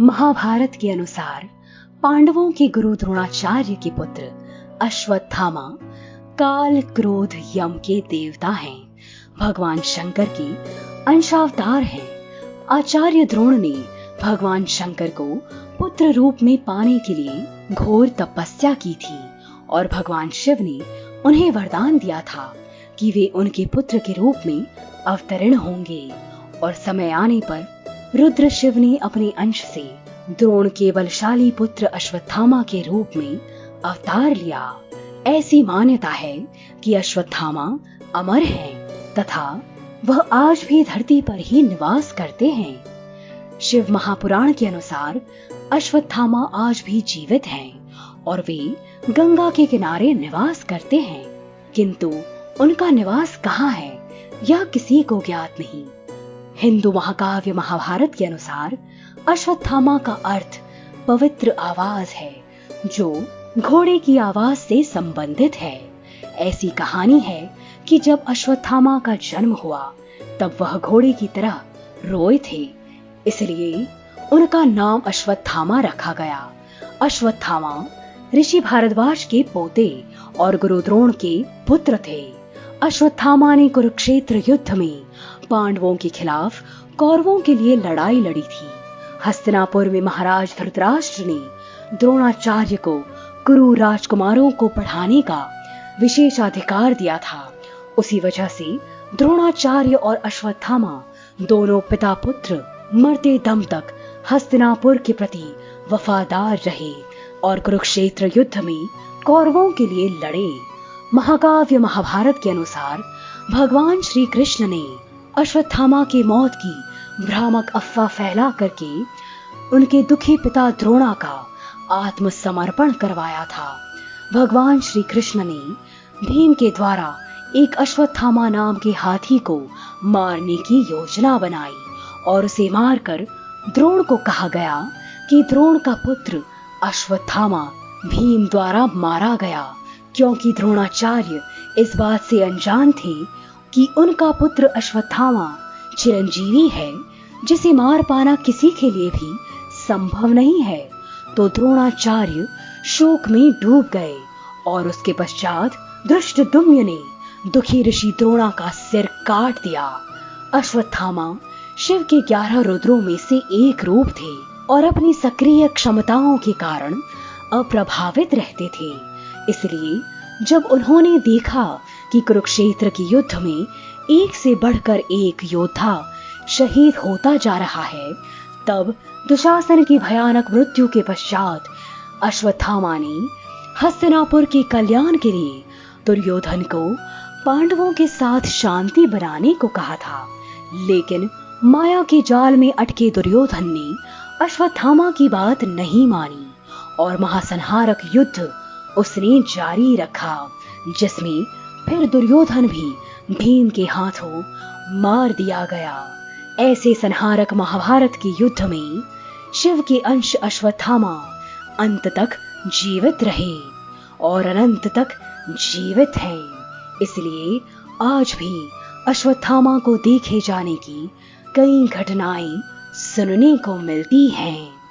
महाभारत के अनुसार पांडवों के गुरु द्रोणाचार्य के पुत्र अश्वत्थामा काल क्रोध यम के देवता हैं। भगवान शंकर के अंशावतार हैं। आचार्य द्रोण ने भगवान शंकर को पुत्र रूप में पाने के लिए घोर तपस्या की थी और भगवान शिव ने उन्हें वरदान दिया था कि वे उनके पुत्र के रूप में अवतरण होंगे और समय आने पर रुद्र शिव ने अपने अंश से द्रोण के बलशाली पुत्र अश्वत्थामा के रूप में अवतार लिया। ऐसी मान्यता है कि अश्वत्थामा अमर हैं तथा वह आज भी धरती पर ही निवास करते हैं। शिव महापुराण के अनुसार अश्वत्थामा आज भी जीवित हैं और वे गंगा के किनारे निवास करते हैं, किंतु उनका निवास कहाँ है यह किसी को ज्ञात नहीं। हिंदू महाकाव्य महाभारत के अनुसार अश्वत्थामा का अर्थ पवित्र आवाज है, जो घोड़े की आवाज से संबंधित है। ऐसी कहानी है कि जब अश्वत्थामा का जन्म हुआ तब वह घोड़े की तरह रोए थे, इसलिए उनका नाम अश्वत्थामा रखा गया। अश्वत्थामा ऋषि भारद्वाज के पोते और गुरु द्रोण के पुत्र थे। अश्वत्थामा ने कुरुक्षेत्र युद्ध में पांडवों के खिलाफ कौरवों के लिए लड़ाई लड़ी थी। हस्तिनापुर में महाराज धृतराष्ट्र ने द्रोणाचार्य को कुरु राजकुमारों को पढ़ाने का विशेषाधिकार दिया था। उसी वजह से द्रोणाचार्य और अश्वत्थामा दोनों पिता पुत्र मरते दम तक हस्तिनापुर के प्रति वफादार रहे और कुरुक्षेत्र युद्ध में कौरवों के लिए लड़े। महाकाव्य महाभारत के अनुसार भगवान श्री कृष्ण ने अश्वत्थामा के मौत की भ्रामक अफवाह फैला करके उनके दुखी पिता द्रोणा का आत्मसमर्पण करवाया था। भगवान श्री कृष्ण ने भीम के द्वारा एक अश्वत्थामा नाम के हाथी को मारने की योजना बनाई और उसे मारकर द्रोण को कहा गया कि द्रोण का पुत्र अश्वत्थामा भीम द्वारा मारा गया, क्योंकि द्रोणाचार्य इस बात से अनजान थे कि उनका पुत्र अश्वत्थामा चिरंजीवी है, जिसे मार पाना किसी के लिए भी संभव नहीं है। तो द्रोणाचार्य शोक में डूब गए और उसके पश्चात धृष्टद्युम्न ने दुखी ऋषि द्रोणा का सिर काट दिया। अश्वत्थामा शिव के 11 रुद्रों में से एक रूप थे और अपनी सक्रिय क्षमताओं के कारण अप्रभावित रहते थे। इसलिए जब उन्होंने देखा कि कुरुक्षेत्र के युद्ध में एक से बढ़कर एक योद्धा शहीद होता जा रहा है, तब दुशासन की भयानक मृत्यु के पश्चात अश्वत्थामा ने हस्तिनापुर के कल्याण के लिए दुर्योधन को पांडवों के साथ शांति बनाने को कहा था। लेकिन माया के जाल में अटके दुर्योधन ने अश्वत्थामा की बात नहीं मानी और महासंहारक युद्ध उसने जारी रखा, जिसमें फिर दुर्योधन भी भीम के हाथों मार दिया गया। ऐसे संहारक महाभारत के युद्ध में शिव के अंश अश्वत्थामा अंत तक जीवित रहे और अनंत तक जीवित हैं। इसलिए आज भी अश्वत्थामा को देखे जाने की कई घटनाएं सुनने को मिलती हैं।